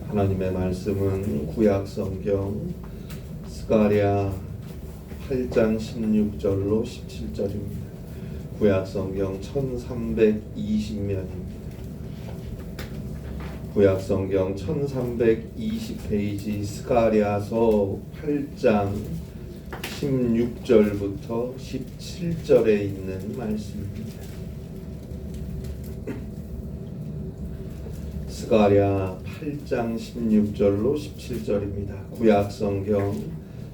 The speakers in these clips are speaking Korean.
하나님의 말씀은 구약성경 스가랴 8장 16절로 17절입니다. 구약성경 1320면입니다. 구약성경 1320페이지 스가랴서 8장 16절부터 17절에 있는 말씀입니다. 스가랴 8장 16절로 17절입니다. 구약성경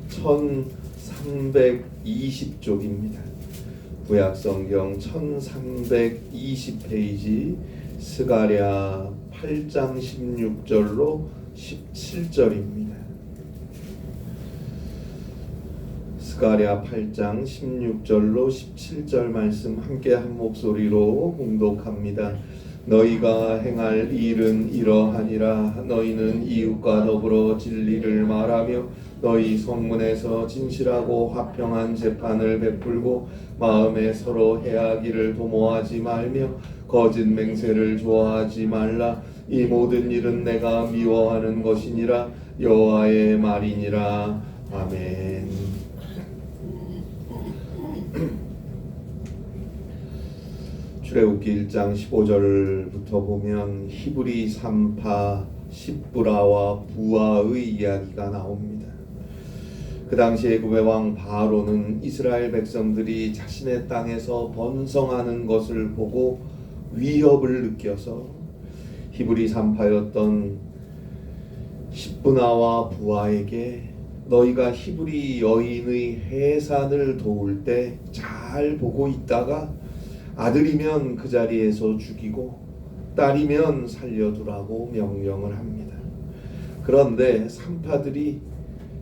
1320쪽입니다. 구약성경 1320페이지 스가랴 8장 16절로 17절입니다. 스가랴 8장 16절로 17절 말씀 함께 한 목소리로 봉독합니다. 너희가 행할 일은 이러하니라. 너희는 이웃과 더불어 진리를 말하며 너희 성문에서 진실하고 화평한 재판을 베풀고 마음에 서로 해하기를 도모하지 말며 거짓 맹세를 좋아하지 말라. 이 모든 일은 내가 미워하는 것이니라. 여호와의 말이니라. 아멘. 출애굽기 1장 15절부터 보면 히브리 산파 십브라와 부하의 이야기가 나옵니다. 그 당시 애굽의 왕 바로는 이스라엘 백성들이 자신의 땅에서 번성하는 것을 보고 위협을 느껴서 히브리 산파였던 십브나와 부하에게 너희가 히브리 여인의 해산을 도울 때 잘 보고 있다가 아들이면 그 자리에서 죽이고 딸이면 살려두라고 명령을 합니다. 그런데 산파들이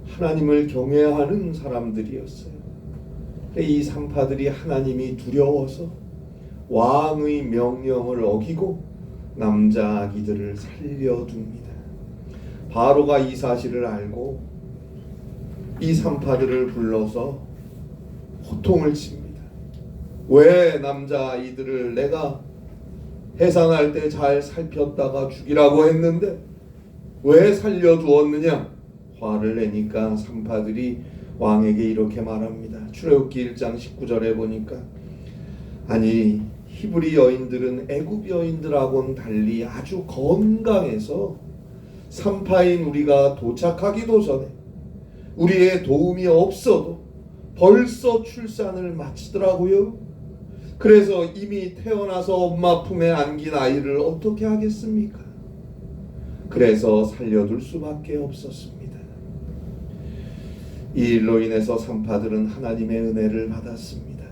하나님을 경외하는 사람들이었어요. 이 산파들이 하나님이 두려워서 왕의 명령을 어기고 남자 아기들을 살려둡니다. 바로가 이 사실을 알고 이 산파들을 불러서 호통을 칩니다. 왜 남자아이들을 내가 해산할 때 잘 살폈다가 죽이라고 했는데 왜 살려두었느냐? 화를 내니까 산파들이 왕에게 이렇게 말합니다. 출애굽기 1장 19절에 보니까 아니 히브리 여인들은 애굽 여인들하고는 달리 아주 건강해서 산파인 우리가 도착하기도 전에 우리의 도움이 없어도 벌써 출산을 마치더라고요. 그래서 이미 태어나서 엄마 품에 안긴 아이를 어떻게 하겠습니까? 그래서 살려둘 수밖에 없었습니다. 이 일로 인해서 산파들은 하나님의 은혜를 받았습니다.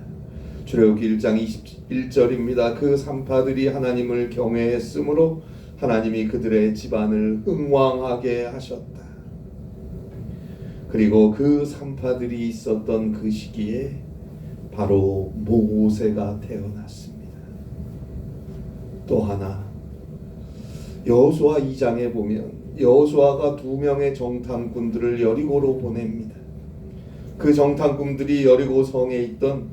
출애굽기 1장 21절입니다. 그 산파들이 하나님을 경외했으므로 하나님이 그들의 집안을 흥왕하게 하셨다. 그리고 그 산파들이 있었던 그 시기에 바로 모세가 태어났습니다. 또 하나 여호수아 2장에 보면 여호수아가 2명의 정탐꾼들을 여리고로 보냅니다. 그 정탐꾼들이 여리고 성에 있던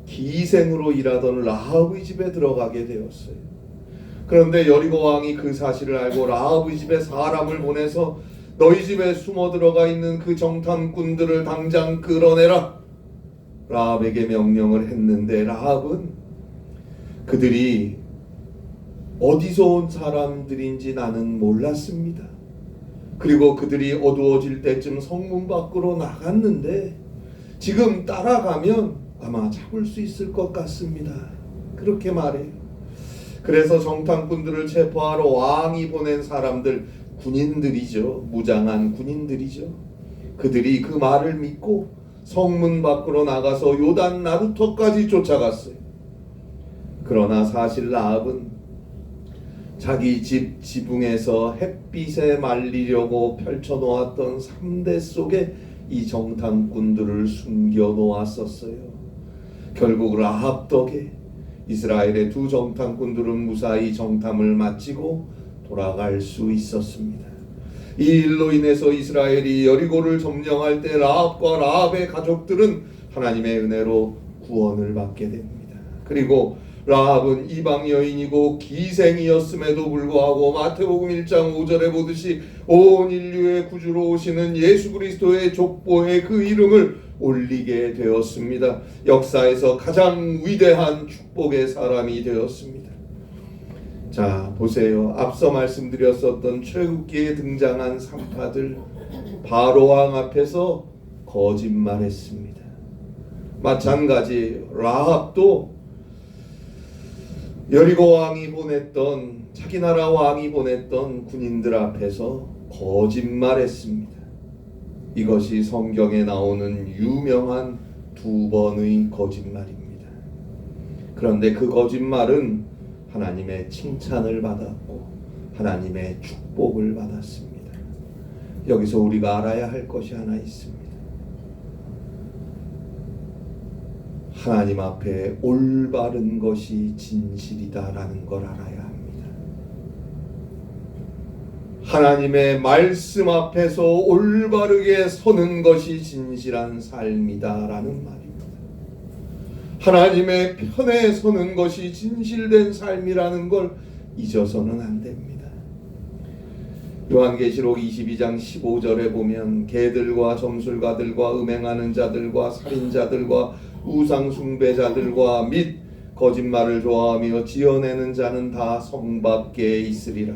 기생으로 일하던 라합의 집에 들어가게 되었어요. 그런데 여리고 왕이 그 사실을 알고 라합의 집에 사람을 보내서 너희 집에 숨어 들어가 있는 그 정탐꾼들을 당장 끌어내라. 라합에게 명령을 했는데 라합은 그들이 어디서 온 사람들인지 나는 몰랐습니다. 그리고 그들이 어두워질 때쯤 성문 밖으로 나갔는데 지금 따라가면 아마 잡을 수 있을 것 같습니다. 그렇게 말해요. 그래서 정탐꾼들을 체포하러 왕이 보낸 사람들, 군인들이죠. 무장한 군인들이죠. 그들이 그 말을 믿고 성문 밖으로 나가서 요단 나루터까지 쫓아갔어요. 그러나 사실 라합은 자기 집 지붕에서 햇빛에 말리려고 펼쳐놓았던 삼대 속에 이 정탐꾼들을 숨겨놓았었어요. 결국 라합 덕에 이스라엘의 2 정탐꾼들은 무사히 정탐을 마치고 돌아갈 수 있었습니다. 이 일로 인해서 이스라엘이 여리고를 점령할 때 라합과 라합의 가족들은 하나님의 은혜로 구원을 받게 됩니다. 그리고 라합은 이방 여인이고 기생이었음에도 불구하고 마태복음 1장 5절에 보듯이 온 인류의 구주로 오시는 예수 그리스도의 족보에 그 이름을 올리게 되었습니다. 역사에서 가장 위대한 축복의 사람이 되었습니다. 자, 보세요. 앞서 말씀드렸었던 출애굽기에 등장한 산파들, 바로왕 앞에서 거짓말했습니다. 마찬가지 라합도 여리고 왕이 보냈던, 자기 나라 왕이 보냈던 군인들 앞에서 거짓말했습니다. 이것이 성경에 나오는 유명한 두 번의 거짓말입니다. 그런데 그 거짓말은 하나님의 칭찬을 받았고 하나님의 축복을 받았습니다. 여기서 우리가 알아야 할 것이 하나 있습니다. 하나님 앞에 올바른 것이 진실이다라는 걸 알아야 합니다. 하나님의 말씀 앞에서 올바르게 서는 것이 진실한 삶이다라는 말입니다. 하나님의 편에 서는 것이 진실된 삶이라는 걸 잊어서는 안 됩니다. 요한계시록 22장 15절에 보면 개들과 점술가들과 음행하는 자들과 살인자들과 우상숭배자들과 및 거짓말을 좋아하며 지어내는 자는 다 성 밖에 있으리라.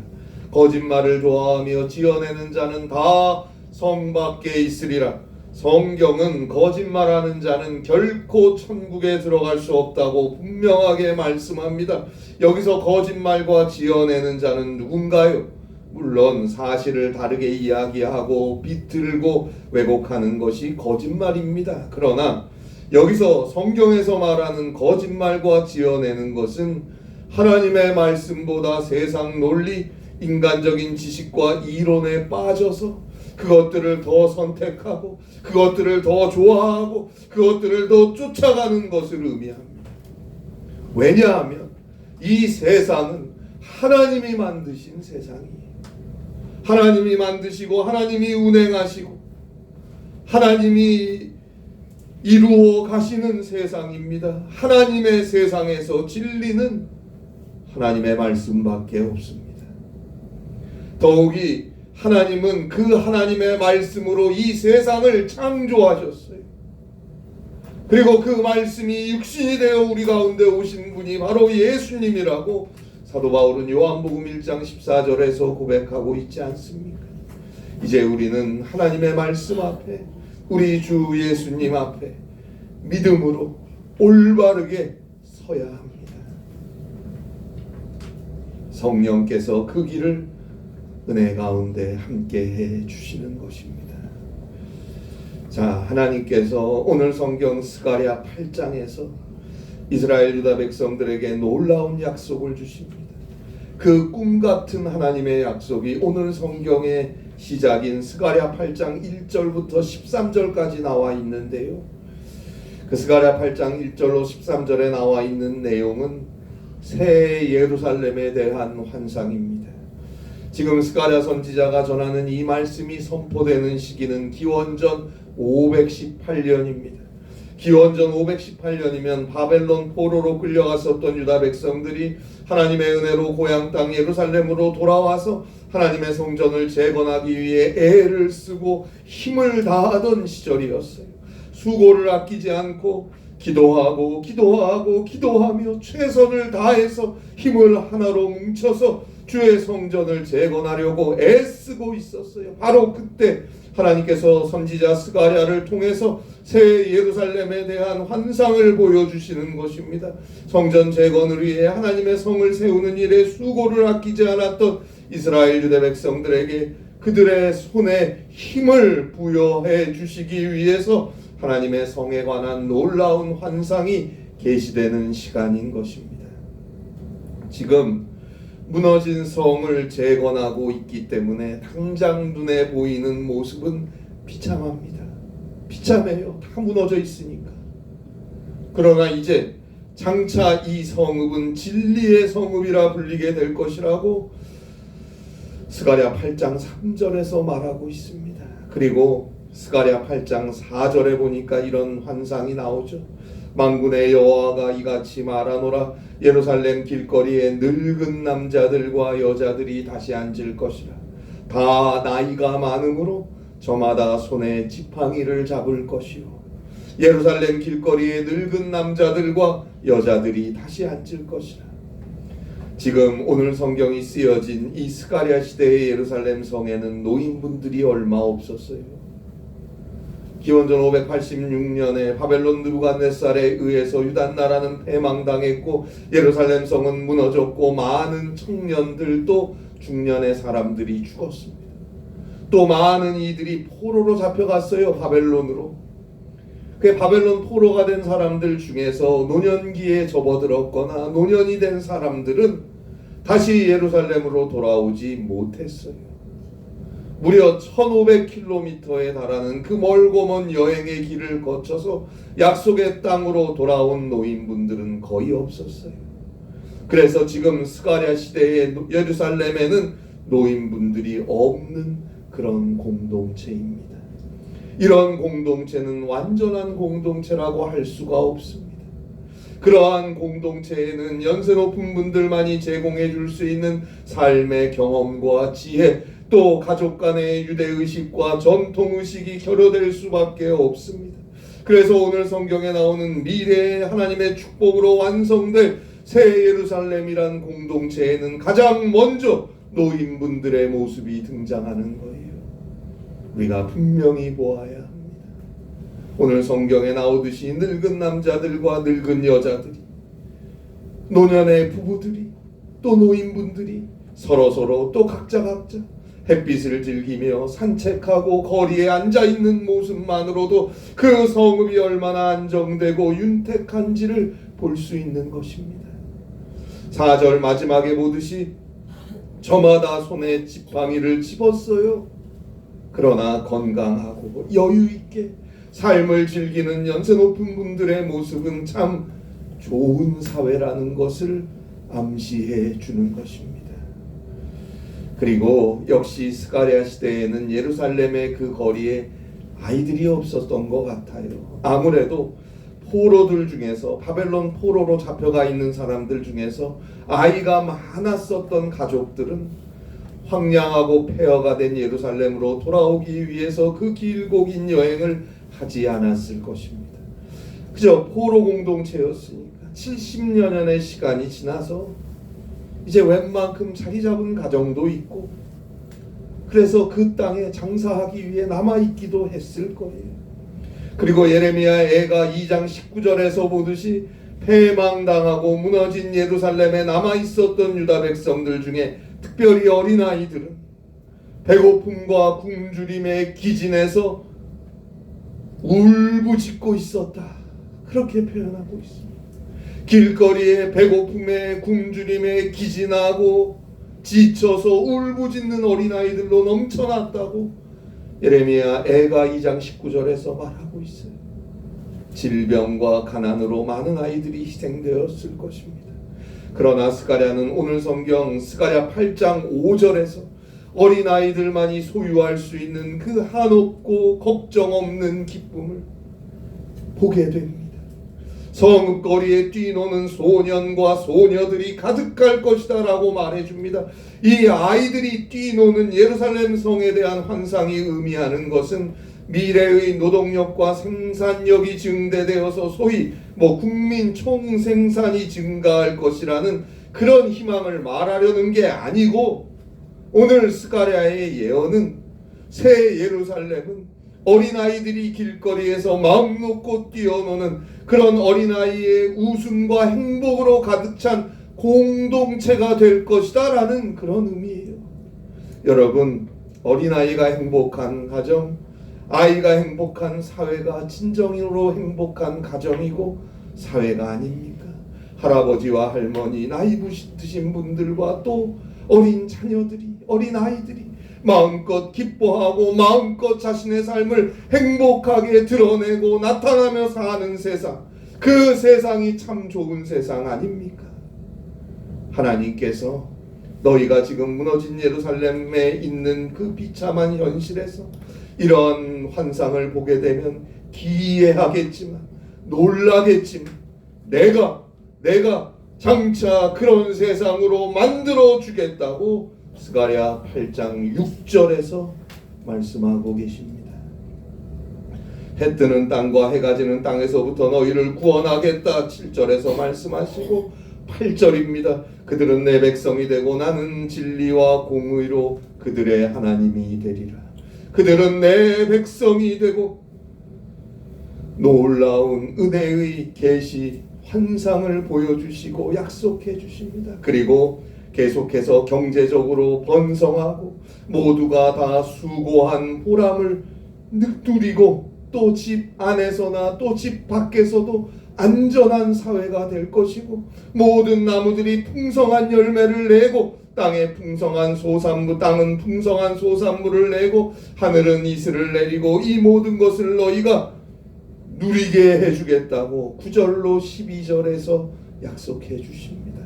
거짓말을 좋아하며 지어내는 자는 다 성 밖에 있으리라. 성경은 거짓말하는 자는 결코 천국에 들어갈 수 없다고 분명하게 말씀합니다. 여기서 거짓말과 지어내는 자는 누군가요? 물론 사실을 다르게 이야기하고 비틀고 왜곡하는 것이 거짓말입니다. 그러나 여기서 성경에서 말하는 거짓말과 지어내는 것은 하나님의 말씀보다 세상 논리, 인간적인 지식과 이론에 빠져서 그것들을 더 선택하고 그것들을 더 좋아하고 그것들을 더 쫓아가는 것을 의미합니다. 왜냐하면 이 세상은 하나님이 만드신 세상이에요. 하나님이 만드시고 하나님이 운행하시고 하나님이 이루어 가시는 세상입니다. 하나님의 세상에서 진리는 하나님의 말씀밖에 없습니다. 더욱이 하나님은 그 하나님의 말씀으로 이 세상을 창조하셨어요. 그리고 그 말씀이 육신이 되어 우리 가운데 오신 분이 바로 예수님이라고 사도 바울은 요한복음 1장 14절에서 고백하고 있지 않습니까? 이제 우리는 하나님의 말씀 앞에 우리 주 예수님 앞에 믿음으로 올바르게 서야 합니다. 성령께서 그 길을 은혜 가운데 함께 해 주시는 것입니다. 자, 하나님께서 오늘 성경 스가랴 8장에서 이스라엘 유다 백성들에게 놀라운 약속을 주십니다. 그 꿈같은 하나님의 약속이 오늘 성경의 시작인 스가랴 8장 1절부터 13절까지 나와 있는데요. 그 스가랴 8장 1절로 13절에 나와 있는 내용은 새 예루살렘에 대한 환상입니다. 지금 스가랴 선지자가 전하는 이 말씀이 선포되는 시기는 기원전 518년입니다. 기원전 518년이면 바벨론 포로로 끌려갔었던 유다 백성들이 하나님의 은혜로 고향 땅 예루살렘으로 돌아와서 하나님의 성전을 재건하기 위해 애를 쓰고 힘을 다하던 시절이었어요. 수고를 아끼지 않고 기도하며 최선을 다해서 힘을 하나로 뭉쳐서 주의 성전을 재건하려고 애쓰고 있었어요. 바로 그때 하나님께서 선지자 스가랴를 통해서 새 예루살렘에 대한 환상을 보여주시는 것입니다. 성전 재건을 위해 하나님의 성을 세우는 일에 수고를 아끼지 않았던 이스라엘 유대 백성들에게 그들의 손에 힘을 부여해 주시기 위해서 하나님의 성에 관한 놀라운 환상이 계시되는 시간인 것입니다. 지금 무너진 성을 재건하고 있기 때문에 당장 눈에 보이는 모습은 비참합니다. 비참해요. 다 무너져 있으니까. 그러나 이제 장차 이 성읍은 진리의 성읍이라 불리게 될 것이라고 스가랴 8장 3절에서 말하고 있습니다. 그리고 스가랴 8장 4절에 보니까 이런 환상이 나오죠. 만군의 여호와가 이같이 말하노라. 예루살렘 길거리에 늙은 남자들과 여자들이 다시 앉을 것이라. 다 나이가 많으므로 저마다 손에 지팡이를 잡을 것이요. 예루살렘 길거리에 늙은 남자들과 여자들이 다시 앉을 것이라. 지금 오늘 성경이 쓰여진 이 스가랴 시대의 예루살렘 성에는 노인분들이 얼마 없었어요. 기원전 586년에 바벨론 느부갓네살에 의해서 유다 나라는 패망당했고 예루살렘 성은 무너졌고 많은 청년들도 중년의 사람들이 죽었습니다. 또 많은 이들이 포로로 잡혀갔어요. 바벨론으로. 그 바벨론 포로가 된 사람들 중에서 노년기에 접어들었거나 노년이 된 사람들은 다시 예루살렘으로 돌아오지 못했어요. 무려 1500km에 달하는 그 멀고 먼 여행의 길을 거쳐서 약속의 땅으로 돌아온 노인분들은 거의 없었어요. 그래서 지금 스가랴 시대의 예루살렘에는 노인분들이 없는 그런 공동체입니다. 이런 공동체는 완전한 공동체라고 할 수가 없습니다. 그러한 공동체에는 연세 높은 분들만이 제공해 줄 수 있는 삶의 경험과 지혜, 또 가족 간의 유대의식과 전통의식이 결여될 수밖에 없습니다. 그래서 오늘 성경에 나오는 미래의 하나님의 축복으로 완성될 새 예루살렘이란 공동체에는 가장 먼저 노인분들의 모습이 등장하는 거예요. 우리가 분명히 보아야 합니다. 오늘 성경에 나오듯이 늙은 남자들과 늙은 여자들이, 노년의 부부들이, 또 노인분들이 서로 또 각자 햇빛을 즐기며 산책하고 거리에 앉아있는 모습만으로도 그 성읍이 얼마나 안정되고 윤택한지를 볼 수 있는 것입니다. 4절 마지막에 보듯이 저마다 손에 지팡이를 집었어요. 그러나 건강하고 여유있게 삶을 즐기는 연세 높은 분들의 모습은 참 좋은 사회라는 것을 암시해 주는 것입니다. 그리고 역시 스가랴 시대에는 예루살렘의 그 거리에 아이들이 없었던 것 같아요. 아무래도 포로들 중에서, 바벨론 포로로 잡혀가 있는 사람들 중에서 아이가 많았었던 가족들은 황량하고 폐허가 된 예루살렘으로 돌아오기 위해서 그 길고 긴 여행을 하지 않았을 것입니다. 그저 포로 공동체였으니까 70여 년의 시간이 지나서 이제 웬만큼 자리 잡은 가정도 있고, 그래서 그 땅에 장사하기 위해 남아있기도 했을 거예요. 그리고 예레미야 애가 2장 19절에서 보듯이 패망당하고 무너진 예루살렘에 남아있었던 유다 백성들 중에 특별히 어린아이들은 배고픔과 굶주림에 기진해서 울부짖고 있었다. 그렇게 표현하고 있습니다. 길거리에 배고픔에 굶주림에 기진하고 지쳐서 울부짖는 어린아이들로 넘쳐났다고 예레미야 애가 2장 19절에서 말하고 있어요. 질병과 가난으로 많은 아이들이 희생되었을 것입니다. 그러나 스가랴는 오늘 성경 스가랴 8장 5절에서 어린아이들만이 소유할 수 있는 그 한없고 걱정 없는 기쁨을 보게 됩니다. 성읍거리에 뛰노는 소년과 소녀들이 가득할 것이다 라고 말해줍니다. 이 아이들이 뛰노는 예루살렘 성에 대한 환상이 의미하는 것은 미래의 노동력과 생산력이 증대되어서 소위 국민 총생산이 증가할 것이라는 그런 희망을 말하려는 게 아니고, 오늘 스가랴의 예언은 새 예루살렘은 어린아이들이 길거리에서 마음 놓고 뛰어노는 그런 어린아이의 웃음과 행복으로 가득 찬 공동체가 될 것이다 라는 그런 의미예요. 여러분, 어린아이가 행복한 가정, 아이가 행복한 사회가 진정으로 행복한 가정이고 사회가 아닙니까? 할아버지와 할머니, 나이 드신 분들과 또 어린 자녀들이, 어린 아이들이 마음껏 기뻐하고 마음껏 자신의 삶을 행복하게 드러내고 나타나며 사는 세상, 그 세상이 참 좋은 세상 아닙니까? 하나님께서 너희가 지금 무너진 예루살렘에 있는 그 비참한 현실에서 이런 환상을 보게 되면 기이해하겠지만 놀라겠지만 내가 장차 그런 세상으로 만들어 주겠다고 스가랴 8장 6절에서 말씀하고 계십니다. 해 뜨는 땅과 해가 지는 땅에서부터 너희를 구원하겠다 7절에서 말씀하시고 8절입니다. 그들은 내 백성이 되고 나는 진리와 공의로 그들의 하나님이 되리라. 그들은 내 백성이 되고 놀라운 은혜의 계시 환상을 보여주시고 약속해 주십니다. 그리고 계속해서 경제적으로 번성하고 모두가 다 수고한 보람을 누리고 또 집 안에서나 또 집 밖에서도 안전한 사회가 될 것이고 모든 나무들이 풍성한 열매를 내고 땅은 풍성한 소산물을 내고 하늘은 이슬을 내리고 이 모든 것을 너희가 누리게 해주겠다고 9절로 12절에서 약속해 주십니다.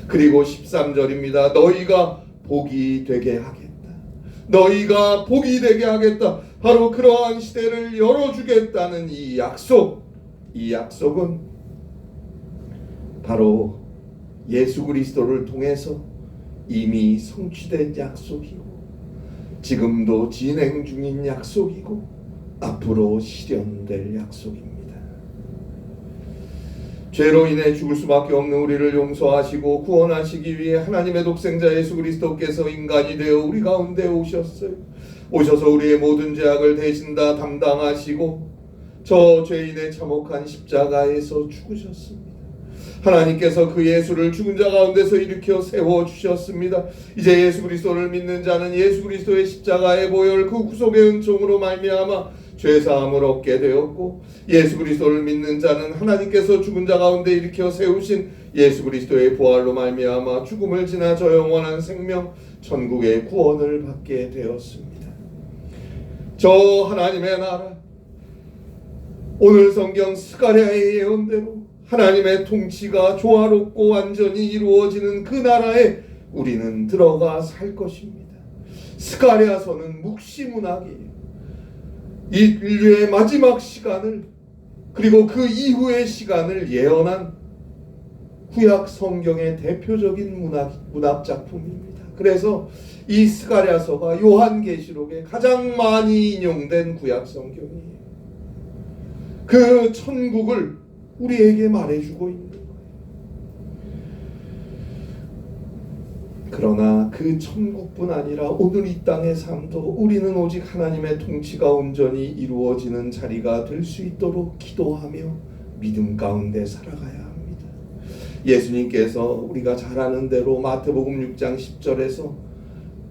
그리고 13절입니다. 너희가 복이 되게 하겠다. 너희가 복이 되게 하겠다. 바로 그러한 시대를 열어주겠다는 이 약속은 바로 예수 그리스도를 통해서 이미 성취된 약속이고 지금도 진행 중인 약속이고 앞으로 실현될 약속입니다. 죄로 인해 죽을 수밖에 없는 우리를 용서하시고 구원하시기 위해 하나님의 독생자 예수 그리스도께서 인간이 되어 우리 가운데 오셨어요. 오셔서 우리의 모든 죄악을 대신 다 담당하시고 저 죄인의 참혹한 십자가에서 죽으셨습니다. 하나님께서 그 예수를 죽은 자 가운데서 일으켜 세워주셨습니다. 이제 예수 그리스도를 믿는 자는 예수 그리스도의 십자가의 보혈 그 구속의 은총으로 말미암아 죄사함을 얻게 되었고 예수 그리스도를 믿는 자는 하나님께서 죽은 자 가운데 일으켜 세우신 예수 그리스도의 부활로 말미암아 죽음을 지나 저 영원한 생명 천국의 구원을 받게 되었습니다. 저 하나님의 나라 오늘 성경 스가랴의 예언대로 하나님의 통치가 조화롭고 완전히 이루어지는 그 나라에 우리는 들어가 살 것입니다. 스가랴서는 묵시문학이에요. 이 인류의 마지막 시간을 그리고 그 이후의 시간을 예언한 구약 성경의 대표적인 문학 작품입니다. 그래서 이 스가랴서가 요한계시록에 가장 많이 인용된 구약 성경이에요. 그 천국을 우리에게 말해주고 있는 거예요. 그러나 그 천국뿐 아니라 오늘 이 땅의 삶도 우리는 오직 하나님의 통치가 온전히 이루어지는 자리가 될 수 있도록 기도하며 믿음 가운데 살아가야 합니다. 예수님께서 우리가 잘 아는 대로 마태복음 6장 10절에서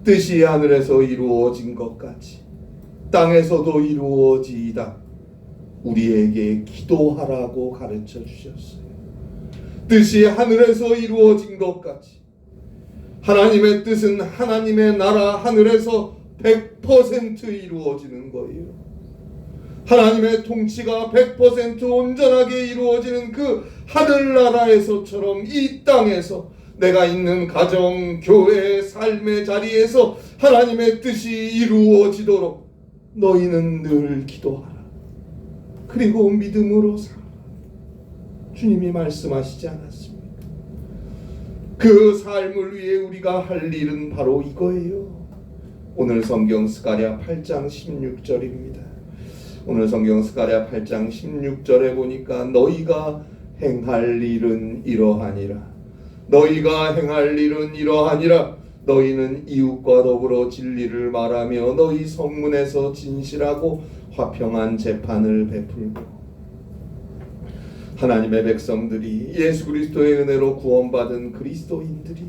뜻이 하늘에서 이루어진 것 같이 땅에서도 이루어지이다 우리에게 기도하라고 가르쳐 주셨어요. 뜻이 하늘에서 이루어진 것 같이 하나님의 뜻은 하나님의 나라 하늘에서 100% 이루어지는 거예요. 하나님의 통치가 100% 온전하게 이루어지는 그 하늘나라에서처럼 이 땅에서 내가 있는 가정, 교회, 삶의 자리에서 하나님의 뜻이 이루어지도록 너희는 늘 기도하라. 그리고 믿음으로 살아. 주님이 말씀하시지 않았습니까? 그 삶을 위해 우리가 할 일은 바로 이거예요. 오늘 성경 스가랴 8장 16절입니다. 오늘 성경 스가랴 8장 16절에 보니까 너희가 행할 일은 이러하니라. 너희가 행할 일은 이러하니라. 너희는 이웃과 더불어 진리를 말하며 너희 성문에서 진실하고 화평한 재판을 베풀고 하나님의 백성들이 예수 그리스도의 은혜로 구원받은 그리스도인들이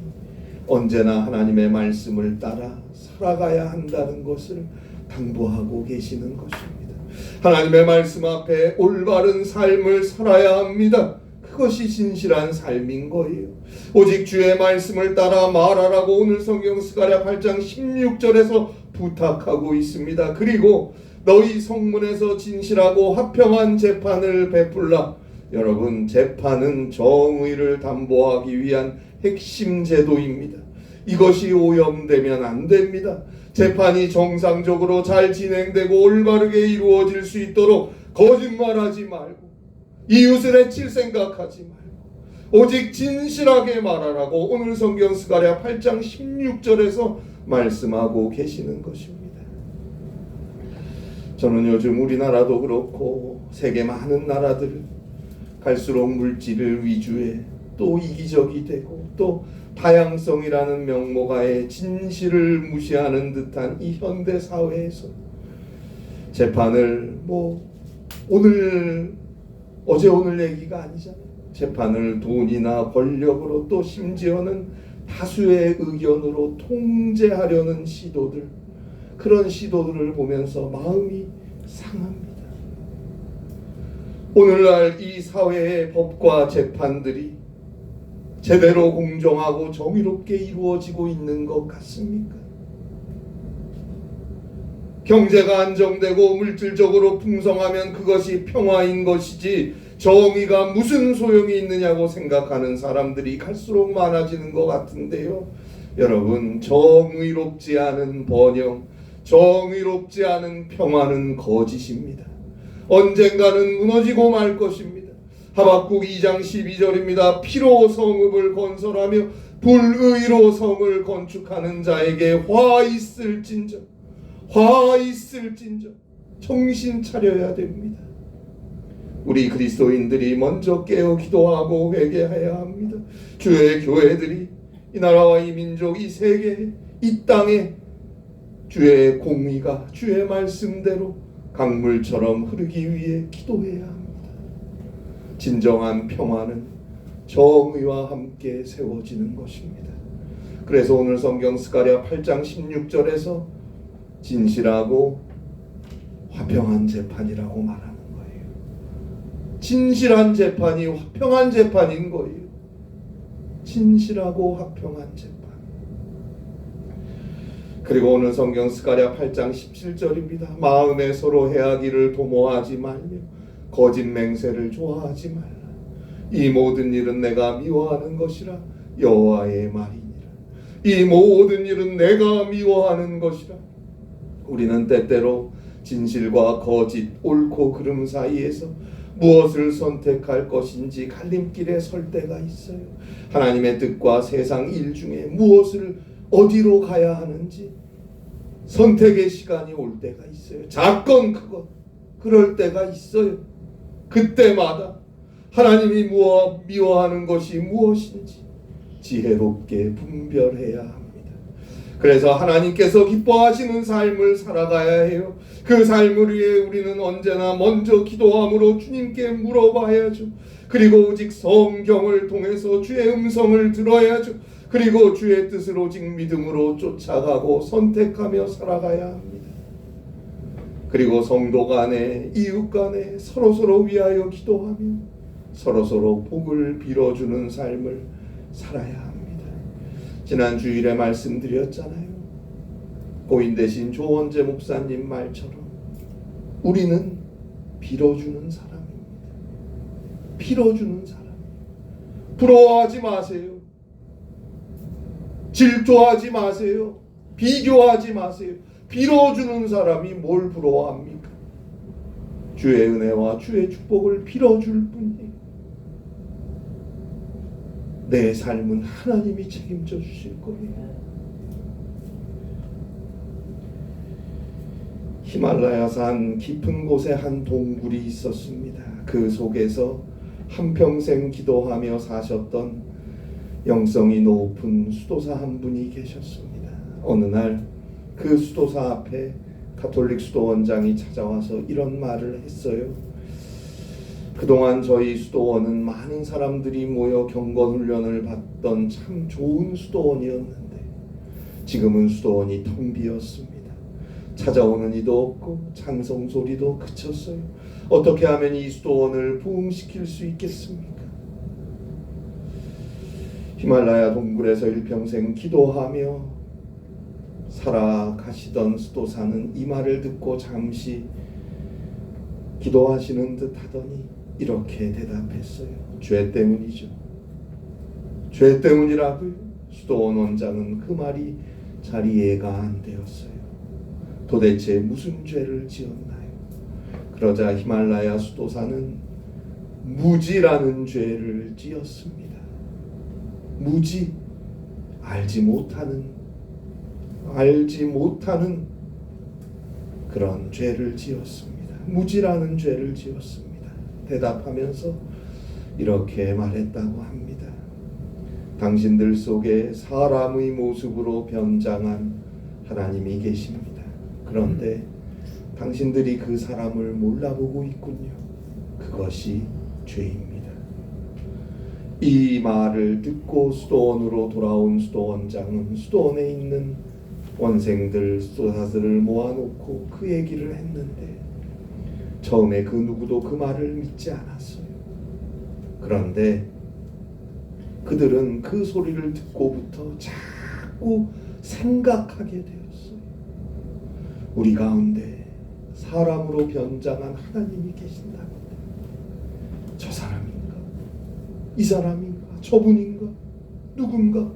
언제나 하나님의 말씀을 따라 살아가야 한다는 것을 당부하고 계시는 것입니다. 하나님의 말씀 앞에 올바른 삶을 살아야 합니다. 그것이 진실한 삶인 거예요. 오직 주의 말씀을 따라 말하라고 오늘 성경 스가랴 8장 16절에서 부탁하고 있습니다. 그리고 너희 성문에서 진실하고 화평한 재판을 베풀라. 여러분, 재판은 정의를 담보하기 위한 핵심 제도입니다. 이것이 오염되면 안 됩니다. 재판이 정상적으로 잘 진행되고 올바르게 이루어질 수 있도록 거짓말하지 말고 이웃을 해칠 생각하지 말고 오직 진실하게 말하라고 오늘 성경 스가랴 8장 16절에서 말씀하고 계시는 것입니다. 저는 요즘 우리나라도 그렇고 세계 많은 나라들 갈수록 물질을 위주에 또 이기적이 되고 또 다양성이라는 명목하에 진실을 무시하는 듯한 이 현대 사회에서 재판을 어제 오늘 얘기가 아니잖아요. 재판을 돈이나 권력으로 또 심지어는 다수의 의견으로 통제하려는 시도들, 그런 시도들을 보면서 마음이 상합니다. 오늘날 이 사회의 법과 재판들이 제대로 공정하고 정의롭게 이루어지고 있는 것 같습니까? 경제가 안정되고 물질적으로 풍성하면 그것이 평화인 것이지 정의가 무슨 소용이 있느냐고 생각하는 사람들이 갈수록 많아지는 것 같은데요. 여러분, 정의롭지 않은 번영, 정의롭지 않은 평화는 거짓입니다. 언젠가는 무너지고 말 것입니다. 하박국 2장 12절입니다. 피로 성읍을 건설하며 불의로 성을 건축하는 자에게 화 있을진저, 화 있을진저. 정신 차려야 됩니다. 우리 그리스도인들이 먼저 깨어 기도하고 회개해야 합니다. 주의 교회들이 이 나라와 이 민족, 이 세계, 이 땅에 주의 공의가 주의 말씀대로 강물처럼 흐르기 위해 기도해야 합니다. 진정한 평화는 정의와 함께 세워지는 것입니다. 그래서 오늘 성경 스가랴 8장 16절에서 진실하고 화평한 재판이라고 말하는 거예요. 진실한 재판이 화평한 재판인 거예요. 진실하고 화평한 재판. 그리고 오늘 성경 스가랴 8장 17절입니다. 마음에 서로 해하기를 도모하지 말며 거짓 맹세를 좋아하지 말라. 이 모든 일은 내가 미워하는 것이라 여호와의 말이니라. 이 모든 일은 내가 미워하는 것이라. 우리는 때때로 진실과 거짓, 옳고 그름 사이에서 무엇을 선택할 것인지 갈림길에 설 때가 있어요. 하나님의 뜻과 세상 일 중에 무엇을 어디로 가야 하는지 선택의 시간이 올 때가 있어요. 작건 크건 그럴 때가 있어요. 그때마다 하나님이 미워하는 것이 무엇인지 지혜롭게 분별해야 합니다. 그래서 하나님께서 기뻐하시는 삶을 살아가야 해요. 그 삶을 위해 우리는 언제나 먼저 기도함으로 주님께 물어봐야죠. 그리고 오직 성경을 통해서 주의 음성을 들어야죠. 그리고 주의 뜻을 오직 믿음으로 쫓아가고 선택하며 살아가야 합니다. 그리고 성도 간에 이웃 간에 서로서로 위하여 기도하며 서로서로 복을 빌어주는 삶을 살아야 합니다. 지난 주일에 말씀드렸잖아요. 고인 되신 조원재 목사님 말처럼 우리는 빌어주는 사람입니다. 빌어주는 사람. 부러워하지 마세요. 질투하지 마세요. 비교하지 마세요. 빌어주는 사람이 뭘 부러워합니까? 주의 은혜와 주의 축복을 빌어줄 뿐이에요. 내 삶은 하나님이 책임져 주실 거예요. 히말라야산 깊은 곳에 한 동굴이 있었습니다. 그 속에서 한평생 기도하며 사셨던 영성이 높은 수도사 한 분이 계셨습니다. 어느 날 그 수도사 앞에 가톨릭 수도원장이 찾아와서 이런 말을 했어요. 그동안 저희 수도원은 많은 사람들이 모여 경건훈련을 받던 참 좋은 수도원이었는데 지금은 수도원이 텅 비었습니다. 찾아오는 이도 없고 찬송 소리도 그쳤어요. 어떻게 하면 이 수도원을 부흥시킬 수 있겠습니까? 히말라야 동굴에서 일평생 기도하며 살아가시던 수도사는 이 말을 듣고 잠시 기도하시는 듯 하더니 이렇게 대답했어요. 죄 때문이죠. 죄 때문이라고요. 수도원 원장은 그 말이 잘 이해가 안 되었어요. 도대체 무슨 죄를 지었나요? 그러자 히말라야 수도사는 무지라는 죄를 지었습니다. 무지, 알지 못하는 그런 죄를 지었습니다. 무지라는 죄를 지었습니다. 대답하면서 이렇게 말했다고 합니다. 당신들 속에 사람의 모습으로 변장한 하나님이 계십니다. 그런데 당신들이 그 사람을 몰라보고 있군요. 그것이 죄입니다. 이 말을 듣고 수도원으로 돌아온 수도원장은 수도원에 있는 원생들, 수도사들을 모아놓고 그 얘기를 했는데 처음에 그 누구도 그 말을 믿지 않았어요. 그런데 그들은 그 소리를 듣고부터 자꾸 생각하게 되었어요. 우리 가운데 사람으로 변장한 하나님이 계신다는데 저 사람인가? 이 사람인가? 저분인가? 누군가?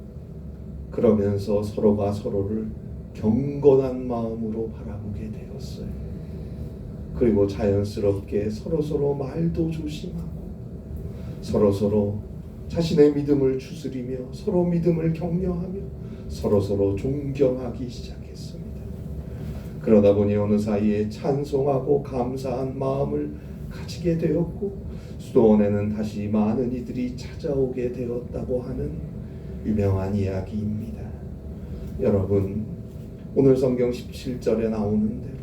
그러면서 서로가 서로를 경건한 마음으로 바라보게 되었어요. 그리고 자연스럽게 서로서로 말도 조심하고 서로서로 자신의 믿음을 추스리며 서로 믿음을 격려하며 서로서로 존경하기 시작했습니다. 그러다 보니 어느 사이에 찬송하고 감사한 마음을 가지게 되었고 수도원에는 다시 많은 이들이 찾아오게 되었다고 하는 유명한 이야기입니다. 여러분, 오늘 성경 17절에 나오는 대로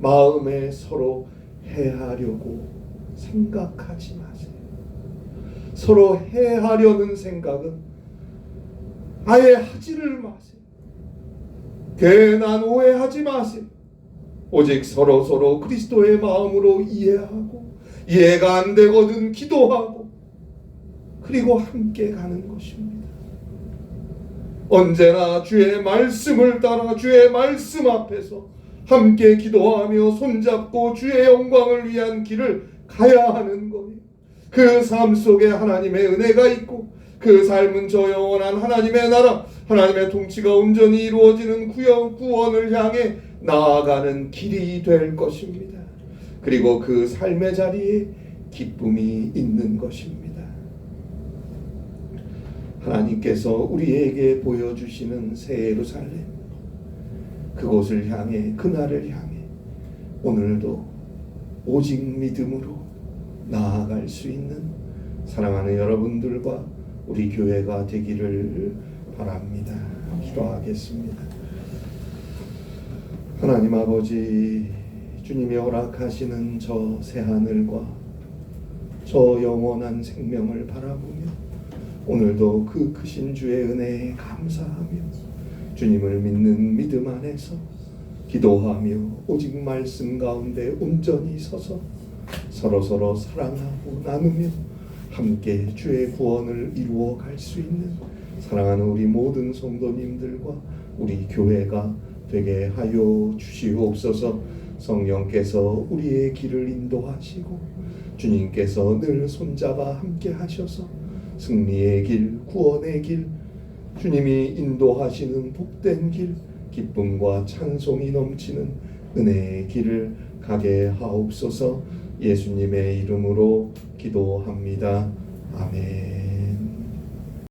마음에 서로 해하려고 생각하지 마세요. 서로 해하려는 생각은 아예 하지를 마세요. 괜한 오해하지 마세요. 오직 서로 그리스도의 마음으로 이해하고 이해가 안 되거든 기도하고 그리고 함께 가는 것입니다. 언제나 주의 말씀을 따라 주의 말씀 앞에서 함께 기도하며 손잡고 주의 영광을 위한 길을 가야 하는 거예요. 그 삶 속에 하나님의 은혜가 있고 그 삶은 저 영원한 하나님의 나라, 하나님의 통치가 온전히 이루어지는 구원을 향해 나아가는 길이 될 것입니다. 그리고 그 삶의 자리에 기쁨이 있는 것입니다. 하나님께서 우리에게 보여주시는 새 예루살렘, 그곳을 향해, 그날을 향해 오늘도 오직 믿음으로 나아갈 수 있는 사랑하는 여러분들과 우리 교회가 되기를 바랍니다. 기도하겠습니다. 하나님 아버지, 주님이 허락하시는 저 새하늘과 저 영원한 생명을 바라보며 오늘도 그 크신 주의 은혜에 감사하며 주님을 믿는 믿음 안에서 기도하며 오직 말씀 가운데 온전히 서서 서로서로 사랑하고 나누며 함께 주의 구원을 이루어 갈 수 있는 사랑하는 우리 모든 성도님들과 우리 교회가 되게 하여 주시옵소서. 성령께서 우리의 길을 인도하시고 주님께서 늘 손잡아 함께 하셔서 승리의 길, 구원의 길, 주님이 인도하시는 복된 길, 기쁨과 찬송이 넘치는 은혜의 길을 가게 하옵소서. 예수님의 이름으로 기도합니다. 아멘.